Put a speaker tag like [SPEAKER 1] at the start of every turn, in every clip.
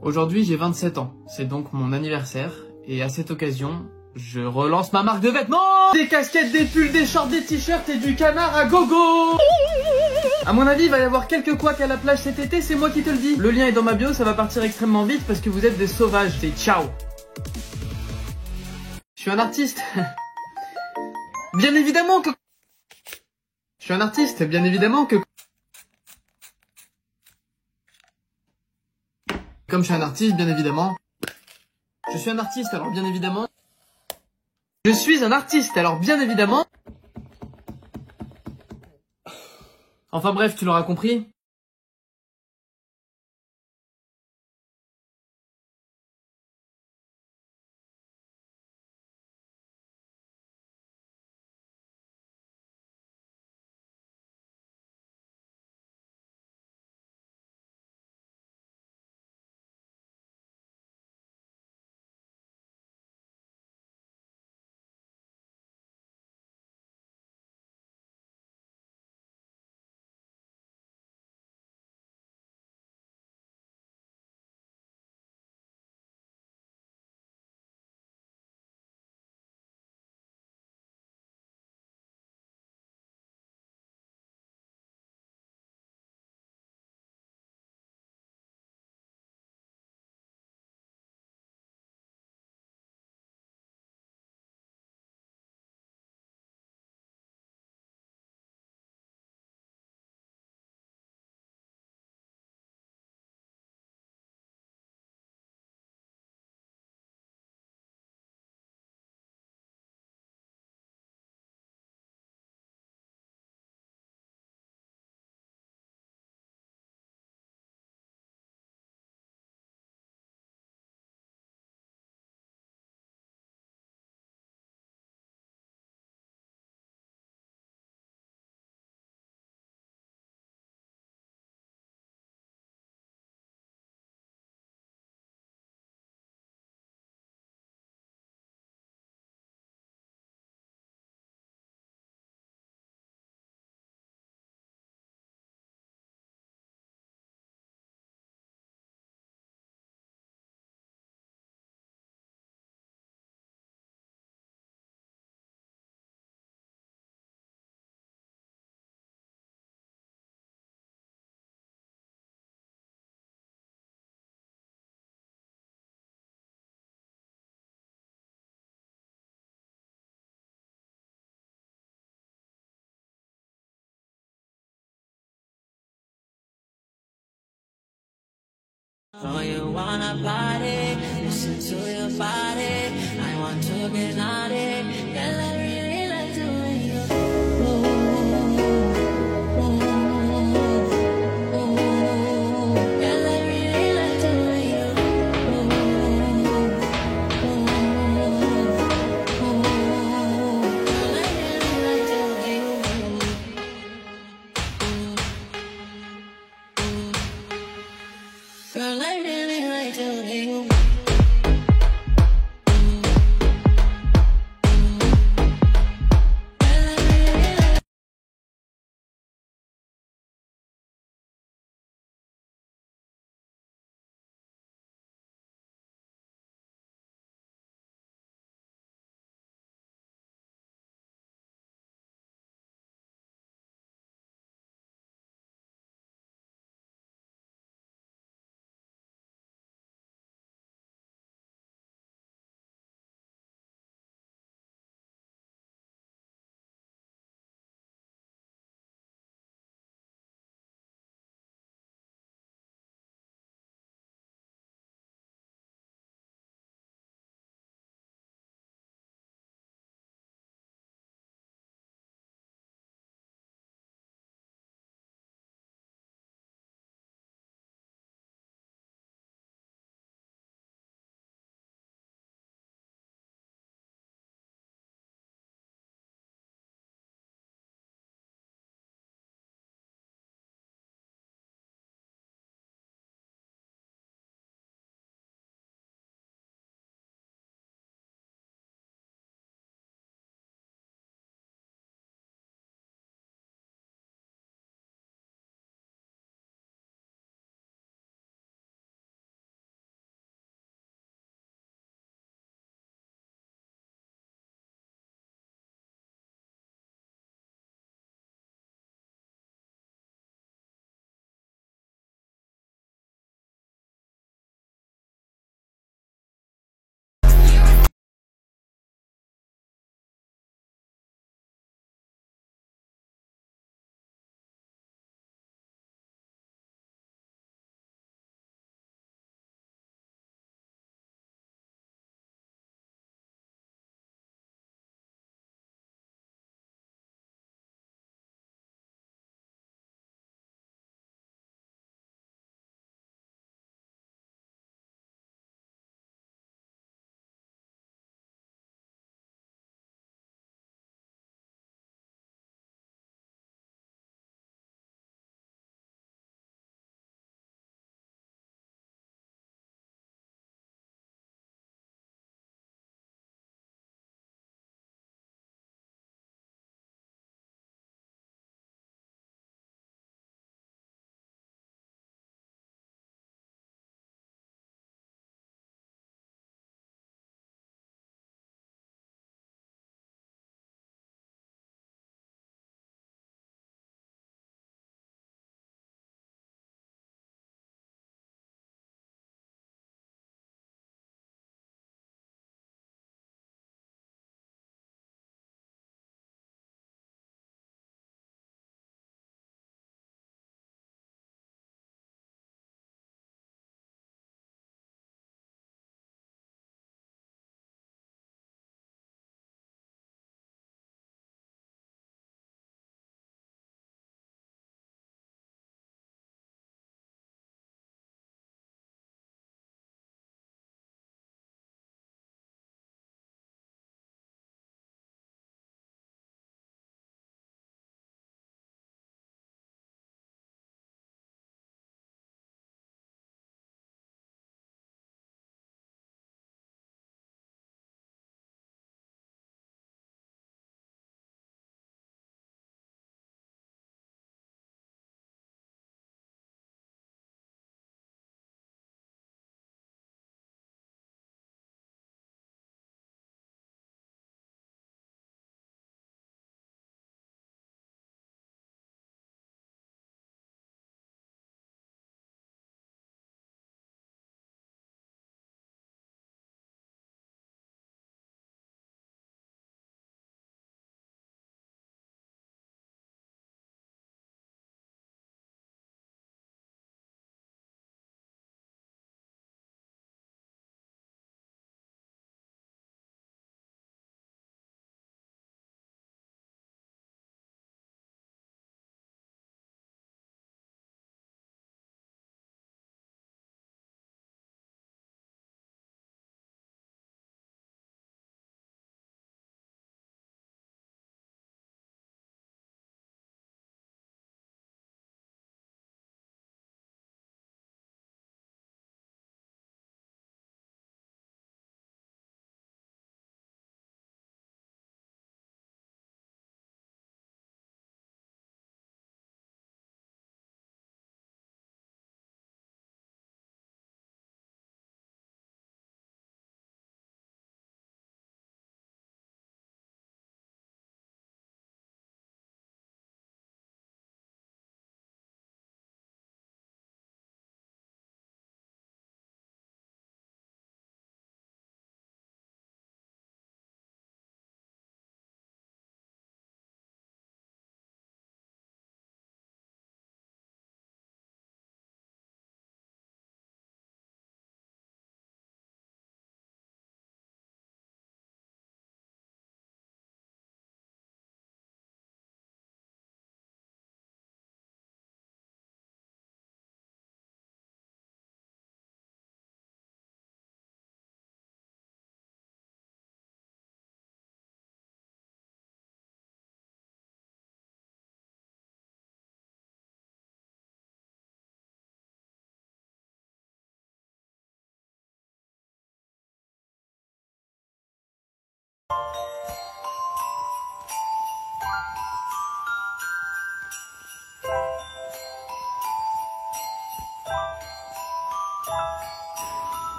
[SPEAKER 1] Aujourd'hui, j'ai 27 ans. C'est donc mon anniversaire. Et à cette occasion, je relance ma marque de vêtements. Des casquettes, des pulls, des shorts, des t-shirts et du canard à gogo. À mon avis, il va y avoir quelques couacs à la plage cet été, c'est moi qui te le dis. Le lien est dans ma bio, ça va partir extrêmement vite parce que vous êtes des sauvages. C'est ciao. Je suis un artiste. Bien évidemment que... Je suis un artiste, bien évidemment que... Comme je suis un artiste, bien évidemment... Je suis un artiste, alors bien évidemment... Je suis un artiste, alors bien évidemment... Enfin bref, tu l'auras compris.
[SPEAKER 2] Oh, you wanna party, listen to your body. I want to get naughty, girl, I really like the way you girl, I really like the way you girl, I really like the way girl, I really like the way you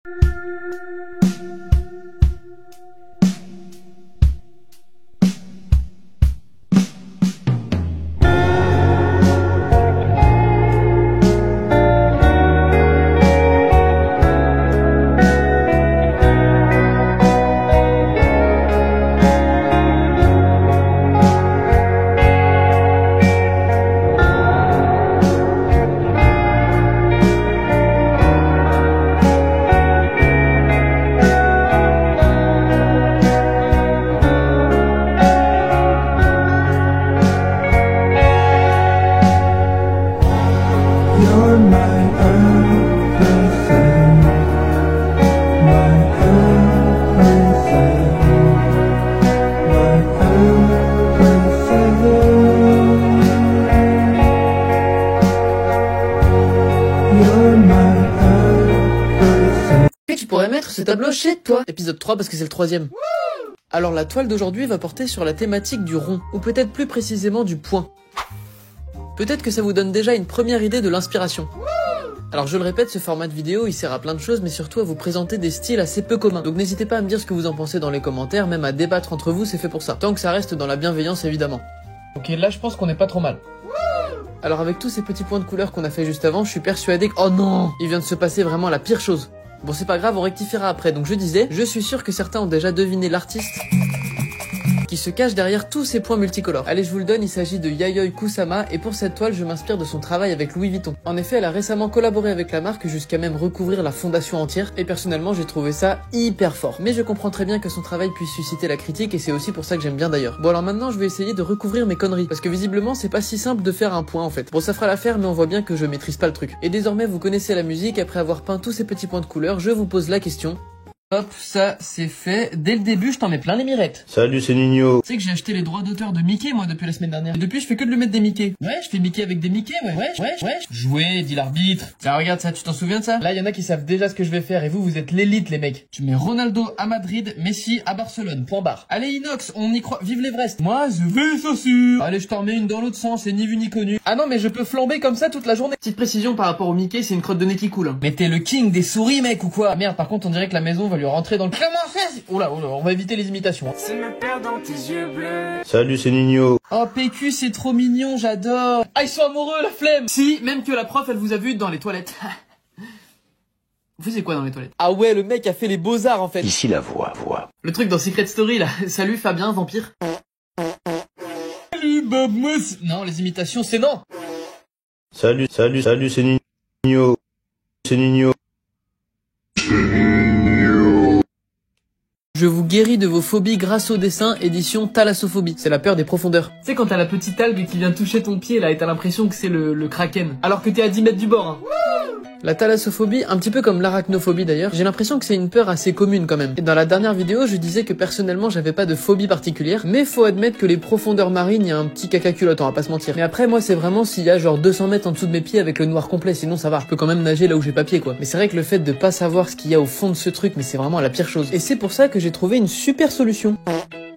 [SPEAKER 3] You're my everything, my everything, my everything. You're my everything.
[SPEAKER 1] Tu pourrais mettre ce tableau chez toi. Épisode 3 parce que c'est le 3e. Alors la toile d'aujourd'hui va porter sur la thématique du rond, ou peut-être plus précisément du point. Peut-être que ça vous donne déjà une première idée de l'inspiration. Alors je le répète, ce format de vidéo il sert à plein de choses, mais surtout à vous présenter des styles assez peu communs. Donc n'hésitez pas à me dire ce que vous en pensez dans les commentaires, même à débattre entre vous, c'est fait pour ça. Tant que ça reste dans la bienveillance évidemment. Ok, là je pense qu'on est pas trop mal. Alors avec tous ces petits points de couleur qu'on a fait juste avant, je suis persuadé que... Oh non, il vient de se passer vraiment la pire chose. Bon c'est pas grave, on rectifiera après. Donc je disais, je suis sûr que certains ont déjà deviné l'artiste qui se cache derrière tous ces points multicolores. Allez, je vous le donne, il s'agit de Yayoi Kusama, et pour cette toile, je m'inspire de son travail avec Louis Vuitton. En effet, elle a récemment collaboré avec la marque jusqu'à même recouvrir la fondation entière, et personnellement, j'ai trouvé ça hyper fort. Mais je comprends très bien que son travail puisse susciter la critique, et c'est aussi pour ça que j'aime bien d'ailleurs. Bon alors maintenant, je vais essayer de recouvrir mes conneries, parce que visiblement, c'est pas si simple de faire un point en fait. Bon, ça fera l'affaire, mais on voit bien que je maîtrise pas le truc. Et désormais, vous connaissez la musique, après avoir peint tous ces petits points de couleur, je vous pose la question... Hop, ça c'est fait. Dès le début, je t'en mets plein les mirettes.
[SPEAKER 4] Salut, c'est Nino.
[SPEAKER 1] Tu sais que j'ai acheté les droits d'auteur de Mickey, moi, depuis la semaine dernière. Et depuis, je fais que de lui mettre des Mickey. Ouais, je fais Mickey avec des Mickey, ouais. Jouer, dit l'arbitre. Là, regarde ça, tu t'en souviens de ça? Là, il y en a qui savent déjà ce que je vais faire, et vous êtes l'élite, les mecs. Tu mets Ronaldo à Madrid, Messi à Barcelone, point barre. Allez, Inox, on y croit. Vive l'Everest. Moi, je vais, ça sûr. Allez, je t'en remets une dans l'autre sens, c'est ni vu ni connu. Ah non, mais je peux flamber comme ça toute la journée. Petite précision par rapport au Mickey, c'est une crotte de nez qui coule. Hein. Mais t'es le king des souris, mec, ou quoi? Merde, par contre, on dirait que la maison va lui rentrer dans le... Oula, on va éviter les imitations. Hein.
[SPEAKER 3] C'est me perdre dans tes yeux bleus.
[SPEAKER 4] Salut, c'est Nino.
[SPEAKER 1] Oh PQ, c'est trop mignon, j'adore. Ah, ils sont amoureux, la flemme. Si, même que la prof, elle vous a vu dans les toilettes. Vous faisiez quoi dans les toilettes? Ah ouais, le mec a fait les beaux-arts en fait.
[SPEAKER 4] Ici la voix.
[SPEAKER 1] Le truc dans Secret Story là. Salut Fabien, vampire. Salut Bob, moi non, les imitations, c'est non.
[SPEAKER 4] Salut, c'est Nino. C'est Nino.
[SPEAKER 1] Je vous guéris de vos phobies grâce au dessin, édition thalassophobie. C'est la peur des profondeurs. Tu sais quand t'as la petite algue qui vient toucher ton pied là et t'as l'impression que c'est le kraken. Alors que t'es à 10 mètres du bord. Hein. La thalassophobie, un petit peu comme l'arachnophobie d'ailleurs, j'ai l'impression que c'est une peur assez commune quand même. Et dans la dernière vidéo, je disais que personnellement j'avais pas de phobie particulière, mais faut admettre que les profondeurs marines, y a un petit caca culotte, on va pas se mentir. Mais après moi c'est vraiment s'il y a genre 200 mètres en dessous de mes pieds avec le noir complet, sinon ça va, je peux quand même nager là où j'ai pas pied quoi. Mais c'est vrai que le fait de pas savoir ce qu'il y a au fond de ce truc, mais c'est vraiment la pire chose. Et c'est pour ça que j'ai trouvé une super solution.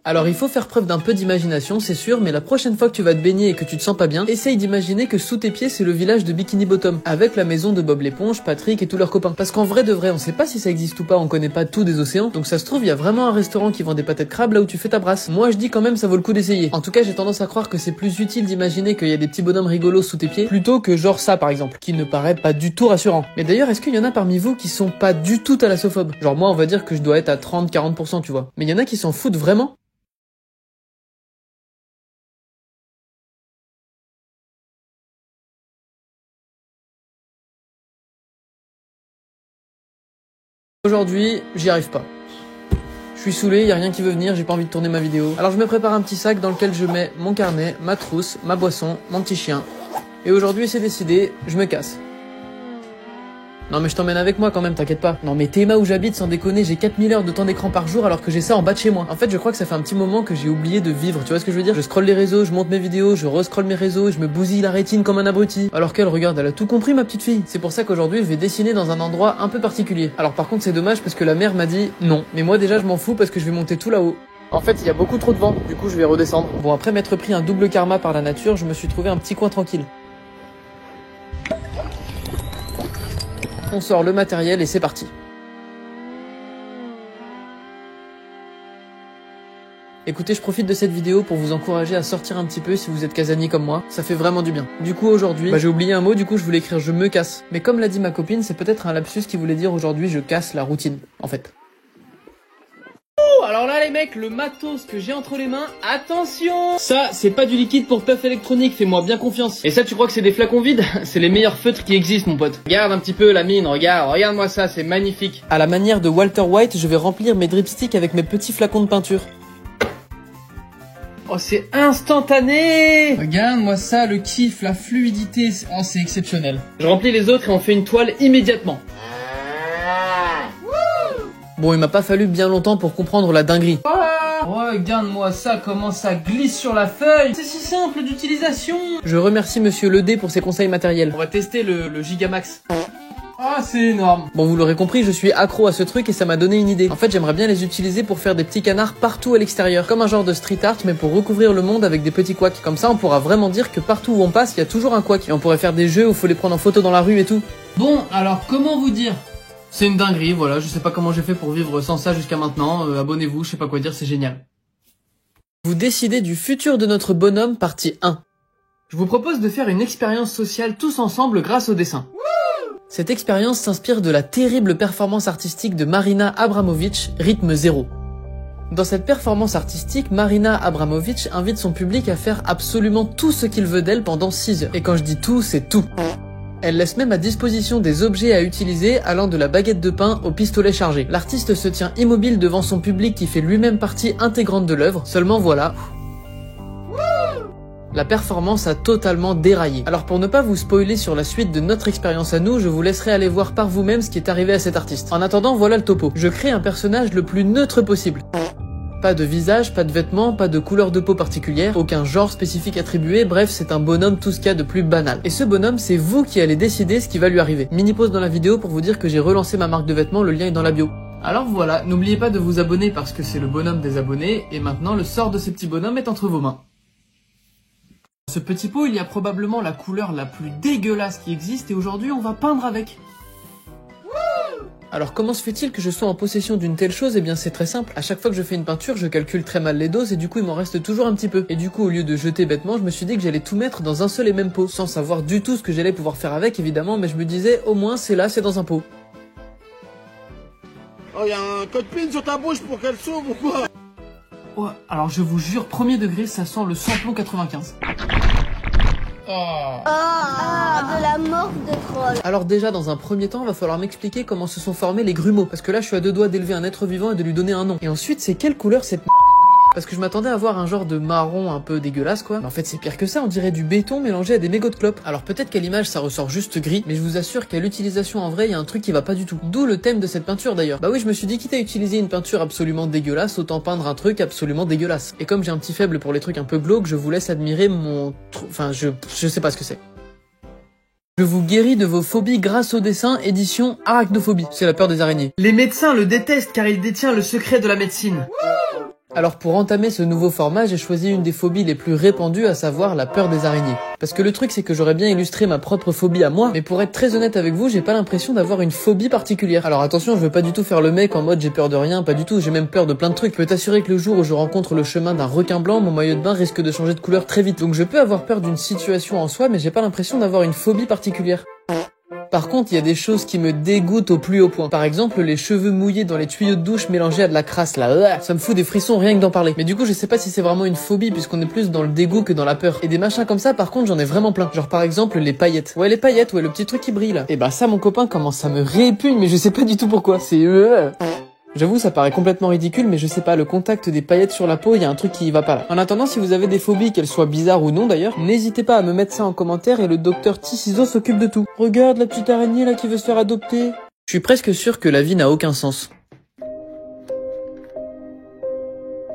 [SPEAKER 1] Alors il faut faire preuve d'un peu d'imagination, c'est sûr, mais la prochaine fois que tu vas te baigner et que tu te sens pas bien, essaye d'imaginer que sous tes pieds c'est le village de Bikini Bottom, avec la maison de Bob l'éponge, Patrick et tous leurs copains. Parce qu'en vrai de vrai, on sait pas si ça existe ou pas, on connaît pas tout des océans, donc ça se trouve il y a vraiment un restaurant qui vend des pâtés de crabe là où tu fais ta brasse. Moi je dis quand même ça vaut le coup d'essayer. En tout cas j'ai tendance à croire que c'est plus utile d'imaginer qu'il y a des petits bonhommes rigolos sous tes pieds, plutôt que genre ça par exemple, qui ne paraît pas du tout rassurant. Mais d'ailleurs est-ce qu'il y en a parmi vous qui sont pas du tout thalassophobes? Genre moi on va dire que je dois être à 30-40% tu vois. Mais il y en a qui s'en foutent vraiment? Aujourd'hui, j'y arrive pas. Je suis saoulé, y a rien qui veut venir, j'ai pas envie de tourner ma vidéo. Alors je me prépare un petit sac dans lequel je mets mon carnet, ma trousse, ma boisson, mon petit chien. Et aujourd'hui c'est décidé, je me casse. Non mais je t'emmène avec moi quand même, t'inquiète pas. Non mais Théma où j'habite, sans déconner, j'ai 4000 heures de temps d'écran par jour alors que j'ai ça en bas de chez moi. En fait je crois que ça fait un petit moment que j'ai oublié de vivre, tu vois ce que je veux dire? Je scrolle les réseaux, je monte mes vidéos, je rescrolle mes réseaux, je me bousille la rétine comme un abruti. Alors qu'elle, regarde, elle a tout compris ma petite fille. C'est pour ça qu'aujourd'hui je vais dessiner dans un endroit un peu particulier. Alors par contre c'est dommage parce que la mère m'a dit non. Mais moi déjà je m'en fous parce que je vais monter tout là-haut. En fait il y a beaucoup trop de vent, du coup je vais redescendre. Bon après m'être pris un double karma par la nature, je me suis trouvé un petit coin tranquille. On sort le matériel et c'est parti. Écoutez, je profite de cette vidéo pour vous encourager à sortir un petit peu si vous êtes casanier comme moi. Ça fait vraiment du bien. Du coup, aujourd'hui, j'ai oublié un mot, du coup, je voulais écrire je me casse. Mais comme l'a dit ma copine, c'est peut-être un lapsus qui voulait dire aujourd'hui je casse la routine, en fait. Alors là les mecs, le matos que j'ai entre les mains, attention! Ça, c'est pas du liquide pour puff électronique, fais-moi bien confiance. Et ça, tu crois que c'est des flacons vides? C'est les meilleurs feutres qui existent, mon pote. Regarde un petit peu la mine, regarde-moi ça, c'est magnifique. À la manière de Walter White, je vais remplir mes dripsticks avec mes petits flacons de peinture. Oh, c'est instantané! Regarde-moi ça, le kiff, la fluidité, oh, c'est exceptionnel. Je remplis les autres et on fait une toile immédiatement. Bon, il m'a pas fallu bien longtemps pour comprendre la dinguerie. Oh, regarde-moi ça, comment ça glisse sur la feuille. C'est si simple d'utilisation. Je remercie Monsieur Ledé pour ses conseils matériels. On va tester le Gigamax. Ah, c'est énorme. Bon, vous l'aurez compris, je suis accro à ce truc et ça m'a donné une idée. En fait, j'aimerais bien les utiliser pour faire des petits canards partout à l'extérieur. Comme un genre de street art, mais pour recouvrir le monde avec des petits couacs. Comme ça, on pourra vraiment dire que partout où on passe, il y a toujours un couac. Et on pourrait faire des jeux où faut les prendre en photo dans la rue et tout. Bon, alors, comment vous dire ? C'est une dinguerie, voilà, je sais pas comment j'ai fait pour vivre sans ça jusqu'à maintenant, abonnez-vous, je sais pas quoi dire, c'est génial. Vous décidez du futur de notre bonhomme, partie 1. Je vous propose de faire une expérience sociale tous ensemble grâce au dessin. Cette expérience s'inspire de la terrible performance artistique de Marina Abramovic, Rythme 0. Dans cette performance artistique, Marina Abramovic invite son public à faire absolument tout ce qu'il veut d'elle pendant 6 heures. Et quand je dis tout, c'est tout. Elle laisse même à disposition des objets à utiliser allant de la baguette de pain au pistolet chargé. L'artiste se tient immobile devant son public qui fait lui-même partie intégrante de l'œuvre, seulement voilà. La performance a totalement déraillé. Alors pour ne pas vous spoiler sur la suite de notre expérience à nous, je vous laisserai aller voir par vous-même ce qui est arrivé à cet artiste. En attendant, voilà le topo. Je crée un personnage le plus neutre possible. Pas de visage, pas de vêtements, pas de couleur de peau particulière, aucun genre spécifique attribué, bref c'est un bonhomme tout ce qu'il y a de plus banal. Et ce bonhomme c'est vous qui allez décider ce qui va lui arriver. Mini pause dans la vidéo pour vous dire que j'ai relancé ma marque de vêtements, le lien est dans la bio. Alors voilà, n'oubliez pas de vous abonner parce que c'est le bonhomme des abonnés, et maintenant le sort de ce petit bonhomme est entre vos mains. Dans ce petit pot il y a probablement la couleur la plus dégueulasse qui existe et aujourd'hui on va peindre avec. Alors comment se fait-il que je sois en possession d'une telle chose? Eh bien c'est très simple, à chaque fois que je fais une peinture, je calcule très mal les doses et du coup il m'en reste toujours un petit peu. Et du coup au lieu de jeter bêtement, je me suis dit que j'allais tout mettre dans un seul et même pot, sans savoir du tout ce que j'allais pouvoir faire avec évidemment, mais je me disais au moins c'est là, c'est dans un pot.
[SPEAKER 5] Oh y'a un code PIN sur ta bouche pour qu'elle s'ouvre ou quoi?
[SPEAKER 1] Ouais, alors je vous jure, premier degré, ça sent le samplon 95.
[SPEAKER 6] De la morve de troll.
[SPEAKER 1] Alors déjà, dans un premier temps, il va falloir m'expliquer comment se sont formés les grumeaux. Parce que là, je suis à deux doigts d'élever un être vivant et de lui donner un nom. Et ensuite, c'est quelle couleur cette Parce que je m'attendais à voir un genre de marron un peu dégueulasse quoi. Mais en fait c'est pire que ça, on dirait du béton mélangé à des mégots de clopes. Alors peut-être qu'à l'image ça ressort juste gris, mais je vous assure qu'à l'utilisation en vrai il y a un truc qui va pas du tout. D'où le thème de cette peinture d'ailleurs. Bah oui, je me suis dit quitte à utiliser une peinture absolument dégueulasse, autant peindre un truc absolument dégueulasse. Et comme j'ai un petit faible pour les trucs un peu glauques, je vous laisse admirer mon... Enfin je sais pas ce que c'est. Je vous guéris de vos phobies grâce au dessin, édition Arachnophobie. C'est la peur des araignées. Les médecins le détestent car il détient le secret de la médecine. Alors pour entamer ce nouveau format, j'ai choisi une des phobies les plus répandues, à savoir la peur des araignées. Parce que le truc c'est que j'aurais bien illustré ma propre phobie à moi, mais pour être très honnête avec vous, j'ai pas l'impression d'avoir une phobie particulière. Alors attention, je veux pas du tout faire le mec en mode j'ai peur de rien, pas du tout, j'ai même peur de plein de trucs. Je peux t'assurer que le jour où je rencontre le chemin d'un requin blanc, mon maillot de bain risque de changer de couleur très vite. Donc je peux avoir peur d'une situation en soi, mais j'ai pas l'impression d'avoir une phobie particulière. Par contre, il y a des choses qui me dégoûtent au plus haut point. Par exemple, les cheveux mouillés dans les tuyaux de douche mélangés à de la crasse là. Ça me fout des frissons rien que d'en parler. Mais du coup, je sais pas si c'est vraiment une phobie puisqu'on est plus dans le dégoût que dans la peur. Et des machins comme ça, par contre, j'en ai vraiment plein. Genre par exemple, les paillettes. Ouais, les paillettes, ouais, le petit truc qui brille là. Et bah ça, mon copain, commence à me répugne, mais je sais pas du tout pourquoi. C'est... J'avoue, ça paraît complètement ridicule, mais je sais pas, le contact des paillettes sur la peau, il y a un truc qui y va pas là. En attendant, si vous avez des phobies, qu'elles soient bizarres ou non d'ailleurs, n'hésitez pas à me mettre ça en commentaire et le docteur T-Ciseaux s'occupe de tout. Regarde la petite araignée là qui veut se faire adopter. Je suis presque sûr que la vie n'a aucun sens.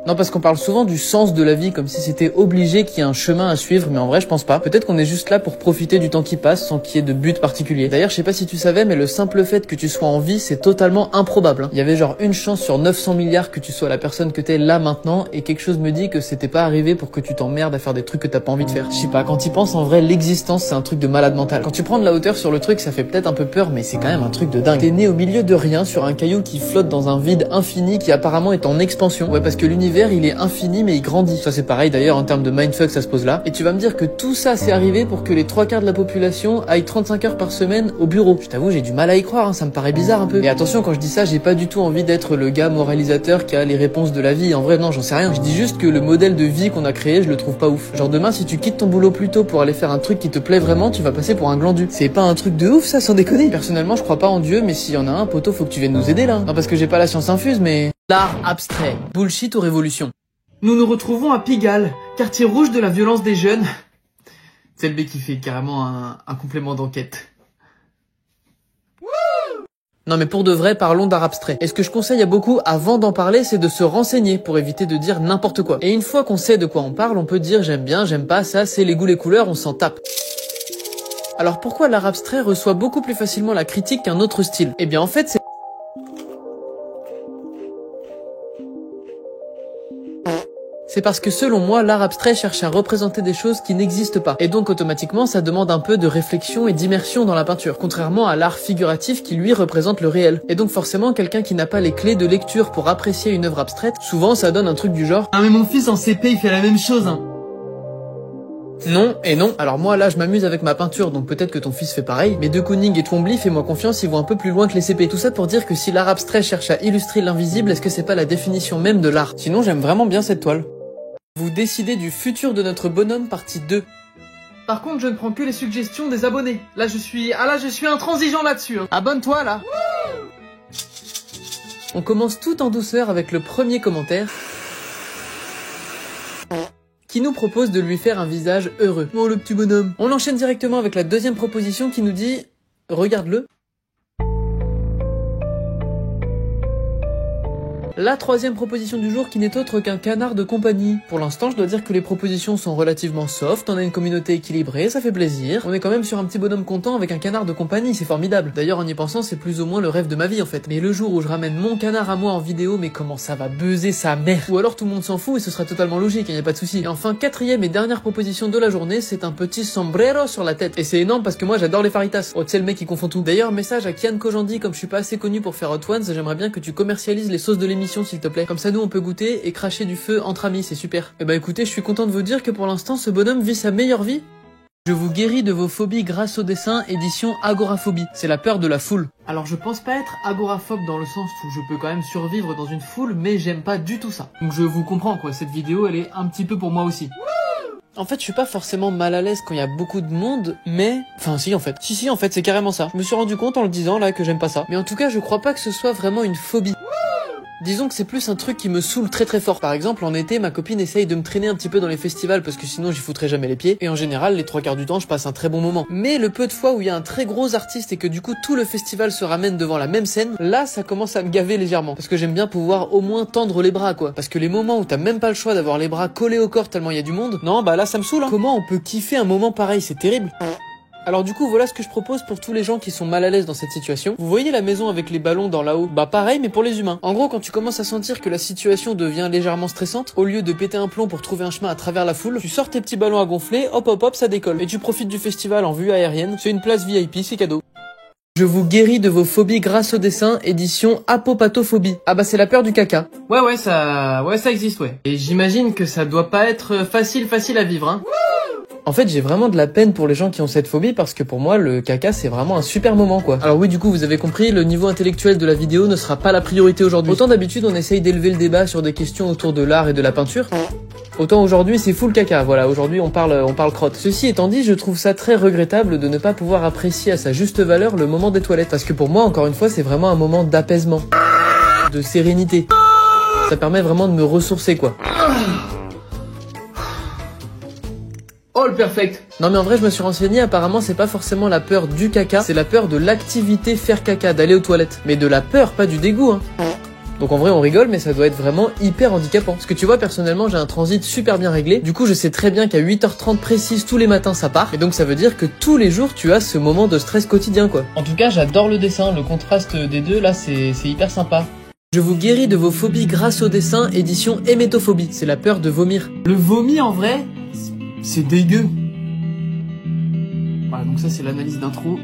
[SPEAKER 1] Non, parce qu'on parle souvent du sens de la vie comme si c'était obligé qu'il y ait un chemin à suivre, mais en vrai je pense pas. Peut-être qu'on est juste là pour profiter du temps qui passe sans qu'il y ait de but particulier. D'ailleurs je sais pas si tu savais, mais le simple fait que tu sois en vie c'est totalement improbable. Il y avait genre une chance sur 900 milliards que tu sois la personne que t'es là maintenant, et quelque chose me dit que c'était pas arrivé pour que tu t'emmerdes à faire des trucs que t'as pas envie de faire. Je sais pas, quand t'y penses en vrai l'existence c'est un truc de malade mental. Quand tu prends de la hauteur sur le truc ça fait peut-être un peu peur, mais c'est quand même un truc de dingue. T'es né au milieu de rien sur un caillou qui flotte dans un vide infini qui apparemment est en expansion. Ouais, parce que l'univers l'univers il est infini mais il grandit. Ça c'est pareil d'ailleurs en termes de mindfuck, ça se pose là. Et tu vas me dire que tout ça c'est arrivé pour que les 3/4 de la population aillent 35 heures par semaine au bureau. Je t'avoue, j'ai du mal à y croire, hein, ça me paraît bizarre un peu. Et attention, quand je dis ça, j'ai pas du tout envie d'être le gars moralisateur qui a les réponses de la vie. En vrai, non, j'en sais rien. Je dis juste que le modèle de vie qu'on a créé, je le trouve pas ouf. Genre demain, si tu quittes ton boulot plus tôt pour aller faire un truc qui te plaît vraiment, tu vas passer pour un glandu. C'est pas un truc de ouf ça, sans déconner. Personnellement, je crois pas en Dieu, mais s'il y en a un, poto, faut que tu viennes nous aider là. Non, parce que j'ai pas la science infuse, mais... L'art abstrait. Bullshit ou révolution. Nous nous retrouvons à Pigalle, quartier rouge de la violence des jeunes. C'est le mec qui fait carrément un complément d'enquête. Non mais pour de vrai, parlons d'art abstrait. Et ce que je conseille à beaucoup avant d'en parler, c'est de se renseigner pour éviter de dire n'importe quoi. Et une fois qu'on sait de quoi on parle, on peut dire j'aime bien, j'aime pas, ça c'est les goûts, les couleurs, on s'en tape. Alors pourquoi l'art abstrait reçoit beaucoup plus facilement la critique qu'un autre style? Eh bien en fait c'est parce que selon moi, l'art abstrait cherche à représenter des choses qui n'existent pas. Et donc automatiquement, ça demande un peu de réflexion et d'immersion dans la peinture. Contrairement à l'art figuratif qui lui représente le réel. Et donc forcément, quelqu'un qui n'a pas les clés de lecture pour apprécier une œuvre abstraite, souvent ça donne un truc du genre « Ah mais mon fils en CP il fait la même chose hein !» Non et non. Alors moi là je m'amuse avec ma peinture donc peut-être que ton fils fait pareil. Mais De Kooning et Twombly, fais-moi confiance, ils vont un peu plus loin que les CP. Tout ça pour dire que si l'art abstrait cherche à illustrer l'invisible, est-ce que c'est pas la définition même de l'art? Sinon j'aime vraiment bien cette toile. Vous décidez du futur de notre bonhomme partie 2. Par contre je ne prends que les suggestions des abonnés. Là je suis intransigeant là-dessus hein. Abonne-toi là. On commence tout en douceur avec le premier commentaire qui nous propose de lui faire un visage heureux. Oh le petit bonhomme. On enchaîne directement avec la deuxième proposition qui nous dit « Regarde-le ». La troisième proposition du jour qui n'est autre qu'un canard de compagnie. Pour l'instant, je dois dire que les propositions sont relativement soft, on a une communauté équilibrée, ça fait plaisir. On est quand même sur un petit bonhomme content avec un canard de compagnie, c'est formidable. D'ailleurs, en y pensant, c'est plus ou moins le rêve de ma vie en fait. Mais le jour où je ramène mon canard à moi en vidéo, mais comment ça va buzzer sa mère. Ou alors tout le monde s'en fout et ce sera totalement logique, y a pas de souci. Et enfin, quatrième et dernière proposition de la journée, c'est un petit sombrero sur la tête. Et c'est énorme parce que moi j'adore les faritas. Oh, tu sais le mec qui confond tout. D'ailleurs, message à Kian Kojandi, comme je suis pas assez connu pour faire Hot Ones, j'aimerais bien que tu commercialises les sauces de l'émission s'il te plaît. Comme ça nous on peut goûter et cracher du feu entre amis, c'est super. Et bah écoutez, je suis content de vous dire que pour l'instant ce bonhomme vit sa meilleure vie. Je vous guéris de vos phobies grâce au dessin, édition agoraphobie. C'est la peur de la foule. Alors je pense pas être agoraphobe dans le sens où je peux quand même survivre dans une foule, mais j'aime pas du tout ça. Donc je vous comprends quoi, cette vidéo elle est un petit peu pour moi aussi. En fait, je suis pas forcément mal à l'aise quand il y a beaucoup de monde, mais... Enfin, si, en fait. Si, en fait, c'est carrément ça. Je me suis rendu compte en le disant, là, que j'aime pas ça. Mais en tout cas, je crois pas que ce soit vraiment une phobie. Disons que c'est plus un truc qui me saoule très très fort. Par exemple, en été, ma copine essaye de me traîner un petit peu dans les festivals parce que sinon j'y foutrais jamais les pieds. Et en général, les 3/4 du temps, je passe un très bon moment. Mais le peu de fois où il y a un très gros artiste et que du coup tout le festival se ramène devant la même scène, là ça commence à me gaver légèrement. Parce que j'aime bien pouvoir au moins tendre les bras quoi. Parce que les moments où t'as même pas le choix d'avoir les bras collés au corps tellement il y a du monde, non bah là ça me saoule hein. Comment on peut kiffer un moment pareil, c'est terrible. Alors du coup voilà ce que je propose pour tous les gens qui sont mal à l'aise dans cette situation. Vous voyez la maison avec les ballons dans là-haut? Bah pareil mais pour les humains. En gros quand tu commences à sentir que la situation devient légèrement stressante, au lieu de péter un plomb pour trouver un chemin à travers la foule, tu sors tes petits ballons à gonfler, hop hop hop ça décolle. Et tu profites du festival en vue aérienne, c'est une place VIP, c'est cadeau. Je vous guéris de vos phobies grâce au dessin, édition apopatophobie. Ah bah c'est la peur du caca. Ouais ça existe ouais. Et j'imagine que ça doit pas être facile à vivre hein. En fait, j'ai vraiment de la peine pour les gens qui ont cette phobie parce que pour moi, le caca, c'est vraiment un super moment, quoi. Alors oui, du coup, vous avez compris, le niveau intellectuel de la vidéo ne sera pas la priorité aujourd'hui. Autant d'habitude, on essaye d'élever le débat sur des questions autour de l'art et de la peinture. Autant aujourd'hui, c'est full caca. Voilà, aujourd'hui, on parle crotte. Ceci étant dit, je trouve ça très regrettable de ne pas pouvoir apprécier à sa juste valeur le moment des toilettes. Parce que pour moi, encore une fois, c'est vraiment un moment d'apaisement, de sérénité. Ça permet vraiment de me ressourcer, quoi. Oh le perfect. Non mais en vrai je me suis renseigné, apparemment c'est pas forcément la peur du caca, c'est la peur de l'activité faire caca, d'aller aux toilettes. Mais de la peur, pas du dégoût hein. Donc en vrai on rigole mais ça doit être vraiment hyper handicapant. Parce que tu vois personnellement j'ai un transit super bien réglé. Du coup je sais très bien qu'à 8h30 précise tous les matins ça part. Et donc ça veut dire que tous les jours tu as ce moment de stress quotidien quoi. En tout cas j'adore le dessin, le contraste des deux là c'est hyper sympa. Je vous guéris de vos phobies grâce au dessin, édition hémétophobie. C'est la peur de vomir. Le vomi en vrai... c'est dégueu. Bah, Voilà, donc ça c'est l'analyse d'un trou.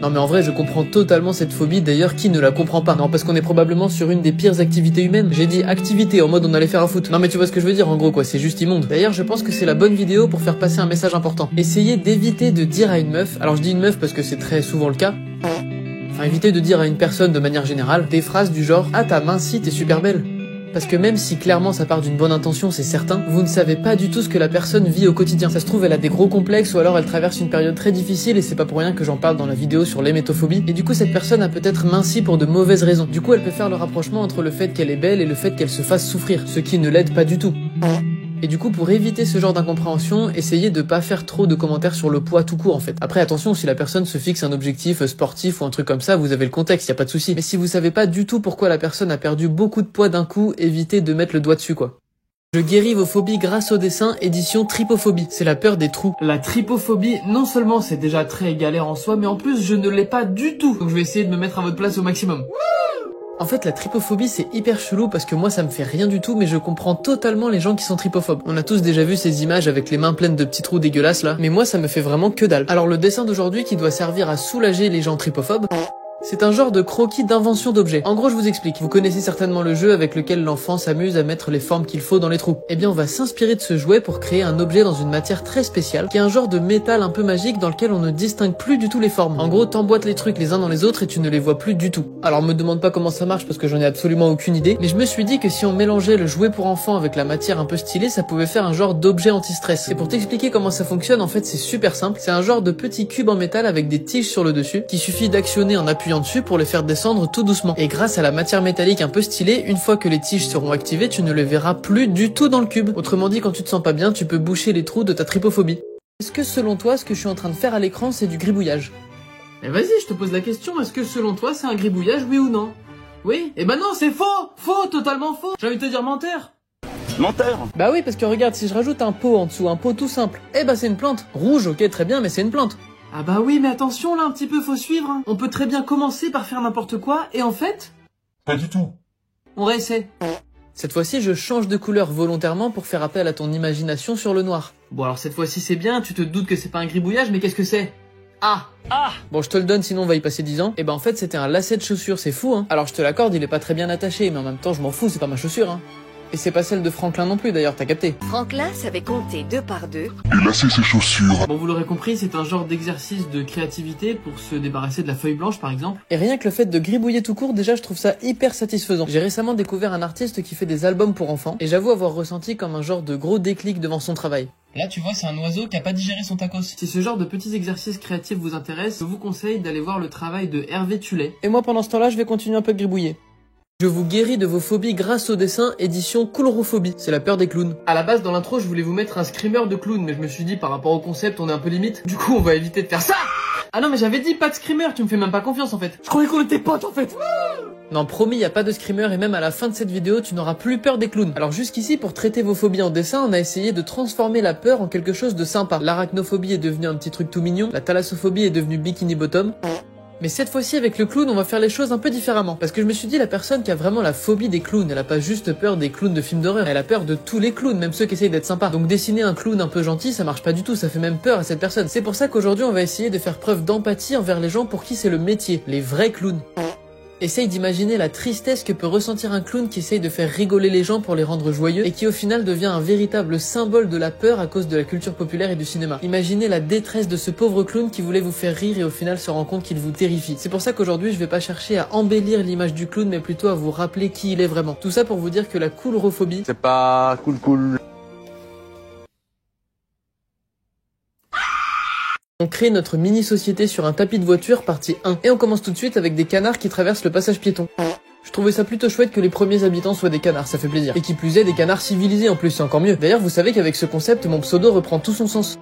[SPEAKER 1] Non mais en vrai je comprends totalement cette phobie, d'ailleurs qui ne la comprend pas? Non, parce qu'on est probablement sur une des pires activités humaines. J'ai dit activité en mode on allait faire un foot. Non mais tu vois ce que je veux dire en gros quoi, c'est juste immonde. D'ailleurs je pense que c'est la bonne vidéo pour faire passer un message important. Essayez d'éviter de dire à une meuf, alors je dis une meuf parce que c'est très souvent le cas, enfin évitez de dire à une personne de manière générale des phrases du genre ah ta main si t'es super belle. Parce que même si clairement ça part d'une bonne intention, c'est certain, vous ne savez pas du tout ce que la personne vit au quotidien. Ça se trouve elle a des gros complexes ou alors elle traverse une période très difficile et c'est pas pour rien que j'en parle dans la vidéo sur l'hémétophobie. Et du coup cette personne a peut-être minci pour de mauvaises raisons. Du coup elle peut faire le rapprochement entre le fait qu'elle est belle et le fait qu'elle se fasse souffrir, ce qui ne l'aide pas du tout. Et du coup, pour éviter ce genre d'incompréhension, essayez de pas faire trop de commentaires sur le poids tout court en fait. Après attention, si la personne se fixe un objectif sportif ou un truc comme ça, vous avez le contexte, y a pas de souci. Mais si vous savez pas du tout pourquoi la personne a perdu beaucoup de poids d'un coup, évitez de mettre le doigt dessus quoi. Je guéris vos phobies grâce au dessin, édition tripophobie. C'est la peur des trous. La tripophobie, non seulement c'est déjà très galère en soi, mais en plus je ne l'ai pas du tout. Donc je vais essayer de me mettre à votre place au maximum. En fait, la tripophobie, c'est hyper chelou parce que moi, ça me fait rien du tout, mais je comprends totalement les gens qui sont tripophobes. On a tous déjà vu ces images avec les mains pleines de petits trous dégueulasses là, mais moi, ça me fait vraiment que dalle. Alors le dessin d'aujourd'hui qui doit servir à soulager les gens tripophobes, c'est un genre de croquis d'invention d'objets. En gros, je vous explique. Vous connaissez certainement le jeu avec lequel l'enfant s'amuse à mettre les formes qu'il faut dans les trous. Eh bien, on va s'inspirer de ce jouet pour créer un objet dans une matière très spéciale, qui est un genre de métal un peu magique dans lequel on ne distingue plus du tout les formes. En gros, t'emboîtes les trucs les uns dans les autres et tu ne les vois plus du tout. Alors, me demande pas comment ça marche parce que j'en ai absolument aucune idée, mais je me suis dit que si on mélangeait le jouet pour enfant avec la matière un peu stylée, ça pouvait faire un genre d'objet anti-stress. Et pour t'expliquer comment ça fonctionne, en fait, c'est super simple. C'est un genre de petit cube en métal avec des tiges sur le dessus, qu'il suffit d'actionner en appuyant dessus pour les faire descendre tout doucement. Et grâce à la matière métallique un peu stylée, une fois que les tiges seront activées, tu ne les verras plus du tout dans le cube. Autrement dit, quand tu te sens pas bien, tu peux boucher les trous de ta tripophobie. Est-ce que selon toi, ce que je suis en train de faire à l'écran, c'est du gribouillage? Mais vas-y, je te pose la question, est-ce que selon toi, c'est un gribouillage, oui ou non? Oui? Eh ben non, c'est faux! Faux, totalement faux! J'ai envie de te dire menteur!
[SPEAKER 5] Menteur.
[SPEAKER 1] Bah oui, parce que regarde, si je rajoute un pot en dessous, un pot tout simple, eh bah c'est une plante. Rouge, ok, très bien, mais c'est une plante. Ah bah oui, mais attention là, un petit peu, faut suivre. Hein. On peut très bien commencer par faire n'importe quoi, et en fait...
[SPEAKER 5] Pas du tout.
[SPEAKER 1] On réessaie. Cette fois-ci, je change de couleur volontairement pour faire appel à ton imagination sur le noir. Bon alors cette fois-ci c'est bien, tu te doutes que c'est pas un gribouillage, mais qu'est-ce que c'est? Ah! Bon, je te le donne, sinon on va y passer 10 ans. Et ben en fait, c'était un lacet de chaussure, c'est fou, hein. Alors je te l'accorde, il est pas très bien attaché, mais en même temps, je m'en fous, c'est pas ma chaussure, hein. Et c'est pas celle de Franklin non plus d'ailleurs, t'as capté.
[SPEAKER 7] Franklin savait compter 2 par 2.
[SPEAKER 3] Il lassait ses chaussures.
[SPEAKER 1] Bon, vous l'aurez compris, c'est un genre d'exercice de créativité pour se débarrasser de la feuille blanche par exemple. Et rien que le fait de gribouiller tout court, déjà je trouve ça hyper satisfaisant. J'ai récemment découvert un artiste qui fait des albums pour enfants, et j'avoue avoir ressenti comme un genre de gros déclic devant son travail. Là, tu vois, c'est un oiseau qui a pas digéré son tacos. Si ce genre de petits exercices créatifs vous intéresse, je vous conseille d'aller voir le travail de Hervé Tullet. Et moi, pendant ce temps-là, je vais continuer un peu de gribouiller. Je vous guéris de vos phobies grâce au dessin, édition coulrophobie. C'est la peur des clowns. À la base, dans l'intro, je voulais vous mettre un screamer de clown, mais je me suis dit, par rapport au concept, on est un peu limite. Du coup, on va éviter de faire ça. Ah non, mais j'avais dit pas de screamer, tu me fais même pas confiance en fait. Je croyais qu'on était potes en fait. Non, promis, y a pas de screamer et même à la fin de cette vidéo, tu n'auras plus peur des clowns. Alors jusqu'ici, pour traiter vos phobies en dessin, on a essayé de transformer la peur en quelque chose de sympa. L'arachnophobie est devenue un petit truc tout mignon, la thalassophobie est devenue bikini bottom. Mais cette fois-ci avec le clown, on va faire les choses un peu différemment. Parce que je me suis dit, la personne qui a vraiment la phobie des clowns, elle a pas juste peur des clowns de films d'horreur, elle a peur de tous les clowns, même ceux qui essayent d'être sympas. Donc dessiner un clown un peu gentil, ça marche pas du tout, ça fait même peur à cette personne. C'est pour ça qu'aujourd'hui, on va essayer de faire preuve d'empathie envers les gens pour qui c'est le métier, les vrais clowns. Essaye d'imaginer la tristesse que peut ressentir un clown qui essaye de faire rigoler les gens pour les rendre joyeux et qui au final devient un véritable symbole de la peur à cause de la culture populaire et du cinéma. Imaginez la détresse de ce pauvre clown qui voulait vous faire rire et au final se rend compte qu'il vous terrifie. C'est pour ça qu'aujourd'hui je vais pas chercher à embellir l'image du clown mais plutôt à vous rappeler qui il est vraiment. Tout ça pour vous dire que la coulrophobie,
[SPEAKER 5] C'est pas cool.
[SPEAKER 1] on crée notre mini-société sur un tapis de voiture, partie 1. Et on commence tout de suite avec des canards qui traversent le passage piéton. Je trouvais ça plutôt chouette que les premiers habitants soient des canards, ça fait plaisir. Et qui plus est, des canards civilisés en plus, c'est encore mieux. D'ailleurs, vous savez qu'avec ce concept, mon pseudo reprend tout son sens.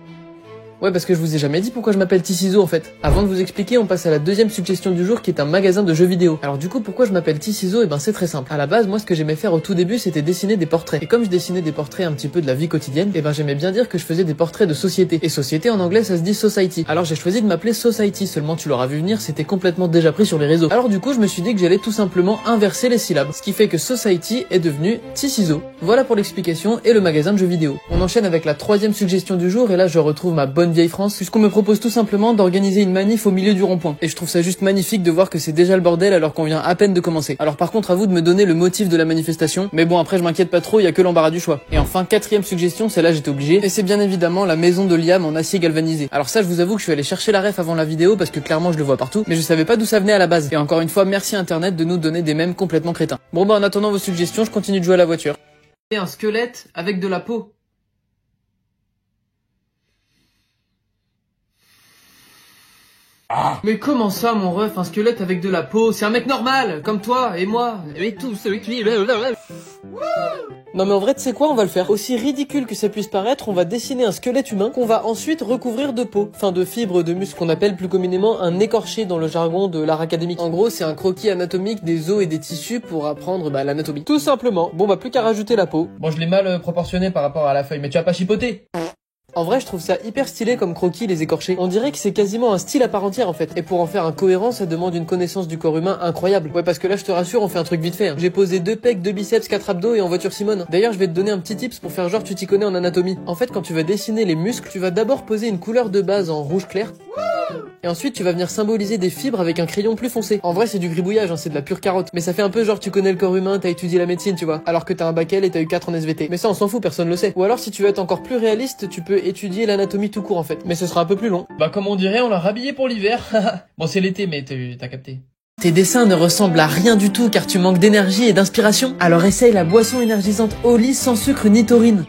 [SPEAKER 1] Ouais, parce que je vous ai jamais dit pourquoi je m'appelle Ticiso en fait. Avant de vous expliquer, on passe à la deuxième suggestion du jour qui est un magasin de jeux vidéo. Alors du coup, pourquoi je m'appelle Ticiso? Eh ben c'est très simple. À la base, moi ce que j'aimais faire au tout début, c'était dessiner des portraits. Et comme je dessinais des portraits un petit peu de la vie quotidienne, eh ben j'aimais bien dire que je faisais des portraits de société. Et société en anglais, ça se dit society. Alors j'ai choisi de m'appeler Society, seulement tu l'auras vu venir, c'était complètement déjà pris sur les réseaux. Alors du coup, je me suis dit que j'allais tout simplement inverser les syllabes. Ce qui fait que Society est devenu Ticiso. Voilà pour l'explication et le magasin de jeux vidéo. On enchaîne avec la troisième suggestion du jour et là je retrouve ma bonne vieille France, puisqu'on me propose tout simplement d'organiser une manif au milieu du rond-point. Et je trouve ça juste magnifique de voir que c'est déjà le bordel alors qu'on vient à peine de commencer. Alors par contre, à vous de me donner le motif de la manifestation, mais bon après je m'inquiète pas trop, il y a que l'embarras du choix. Et enfin, quatrième suggestion, celle-là j'étais obligé, et c'est bien évidemment la maison de Liam en acier galvanisé. Alors ça, je vous avoue que je suis allé chercher la ref avant la vidéo parce que clairement je le vois partout, mais je savais pas d'où ça venait à la base. Et encore une fois, merci internet de nous donner des mèmes complètement crétins. Bon bah en attendant vos suggestions, je continue de jouer à la voiture. Et un squelette avec de la peau. Mais comment ça, mon ref, un squelette avec de la peau? C'est un mec normal, comme toi et moi, et tout celui qui... Non mais en vrai, tu sais quoi, on va le faire. Aussi ridicule que ça puisse paraître, on va dessiner un squelette humain qu'on va ensuite recouvrir de peau, enfin de fibres de muscles qu'on appelle plus communément un écorché dans le jargon de l'art académique. En gros, c'est un croquis anatomique des os et des tissus pour apprendre l'anatomie. Tout simplement. Bon bah plus qu'à rajouter la peau. Bon, je l'ai mal proportionné par rapport à la feuille, mais tu vas pas chipoter. En vrai, je trouve ça hyper stylé comme croquis, les écorchés. On dirait que c'est quasiment un style à part entière en fait. Et pour en faire un cohérent, ça demande une connaissance du corps humain incroyable. Ouais, parce que là, je te rassure, on fait un truc vite fait. Hein. J'ai posé 2 pecs, 2 biceps, 4 abdos et en voiture Simone. D'ailleurs, je vais te donner un petit tips pour faire genre tu t'y connais en anatomie. En fait, quand tu vas dessiner les muscles, tu vas d'abord poser une couleur de base en rouge clair. Et ensuite, tu vas venir symboliser des fibres avec un crayon plus foncé. En vrai, c'est du gribouillage, hein, c'est de la pure carotte. Mais ça fait un peu genre tu connais le corps humain, t'as étudié la médecine, tu vois. Alors que t'as un bac L et t'as eu 4 en SVT. Mais ça, on s'en fout, personne le sait. Ou alors, si tu veux être encore plus réaliste, tu peux étudier l'anatomie tout court en fait. Mais ce sera un peu plus long. Bah, comme on dirait, on l'a rhabillé pour l'hiver. Bon, c'est l'été, mais t'as capté. Tes dessins ne ressemblent à rien du tout car tu manques d'énergie et d'inspiration. Alors essaye la boisson énergisante Oli sans sucre ni taurine.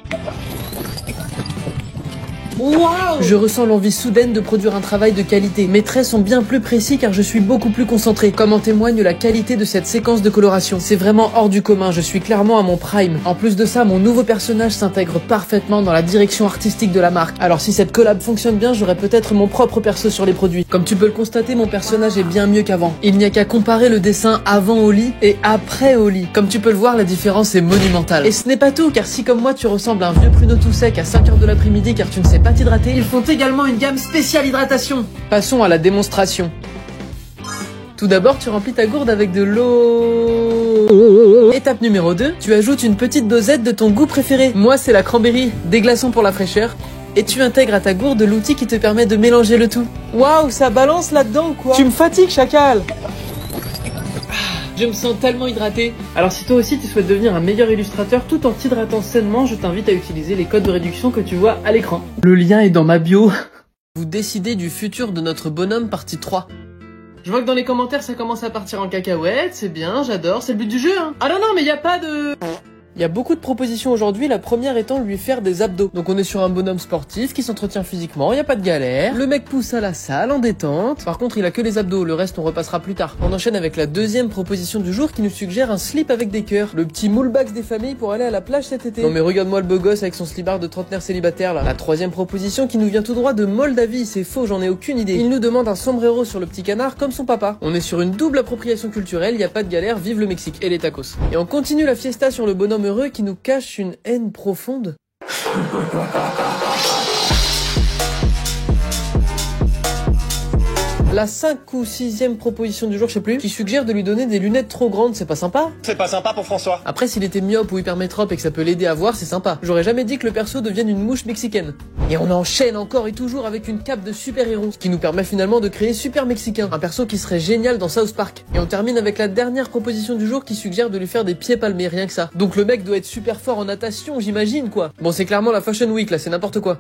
[SPEAKER 1] Waouh! Je ressens l'envie soudaine de produire un travail de qualité. Mes traits sont bien plus précis car je suis beaucoup plus concentré, comme en témoigne la qualité de cette séquence de coloration. C'est vraiment hors du commun, je suis clairement à mon prime. En plus de ça, mon nouveau personnage s'intègre parfaitement dans la direction artistique de la marque. Alors si cette collab fonctionne bien, j'aurai peut-être mon propre perso sur les produits. Comme tu peux le constater, mon personnage est bien mieux qu'avant. Il n'y a qu'à comparer le dessin avant Oli et après Oli. Comme tu peux le voir, la différence est monumentale. Et ce n'est pas tout, car si comme moi tu ressembles à un vieux pruneau tout sec à 5h de l'après-midi car tu ne sais pas t'hydrater, ils font également une gamme spéciale hydratation. Passons à la démonstration. Tout d'abord, tu remplis ta gourde avec de l'eau. Étape numéro 2, tu ajoutes une petite dosette de ton goût préféré. Moi, c'est la cranberry, des glaçons pour la fraîcheur. Et tu intègres à ta gourde l'outil qui te permet de mélanger le tout. Waouh, ça balance là-dedans ou quoi? Tu me fatigues, chacal. Je me sens tellement hydraté. Alors si toi aussi tu souhaites devenir un meilleur illustrateur tout en t'hydratant sainement, je t'invite à utiliser les codes de réduction que tu vois à l'écran. Le lien est dans ma bio. Vous décidez du futur de notre bonhomme partie 3. Je vois que dans les commentaires ça commence à partir en cacahuète, c'est bien, j'adore, c'est le but du jeu hein. Ah non mais y a pas de... Il y a beaucoup de propositions aujourd'hui, la première étant lui faire des abdos. Donc on est sur un bonhomme sportif qui s'entretient physiquement, il y a pas de galère. Le mec pousse à la salle en détente. Par contre, il a que les abdos, le reste on repassera plus tard. On enchaîne avec la deuxième proposition du jour qui nous suggère un slip avec des cœurs. Le petit moulbax des familles pour aller à la plage cet été. Non mais regarde-moi le beau gosse avec son slibard de trentenaire célibataire là. La troisième proposition qui nous vient tout droit de Moldavie, c'est faux, j'en ai aucune idée. Il nous demande un sombrero sur le petit canard comme son papa. On est sur une double appropriation culturelle, y a pas de galère, vive le Mexique et les tacos. Et on continue la fiesta sur le bonhomme heureux qui nous cache une haine profonde. La 5 ou 6e proposition du jour, je sais plus, qui suggère de lui donner des lunettes trop grandes, c'est pas sympa?
[SPEAKER 5] C'est pas sympa pour François.
[SPEAKER 1] Après, s'il était myope ou hypermétrope et que ça peut l'aider à voir, c'est sympa. J'aurais jamais dit que le perso devienne une mouche mexicaine. Et on enchaîne encore et toujours avec une cape de super-héros, ce qui nous permet finalement de créer Super Mexicain, un perso qui serait génial dans South Park. Et on termine avec la dernière proposition du jour qui suggère de lui faire des pieds palmés, rien que ça. Donc le mec doit être super fort en natation, j'imagine quoi. Bon, c'est clairement la Fashion Week là, c'est n'importe quoi.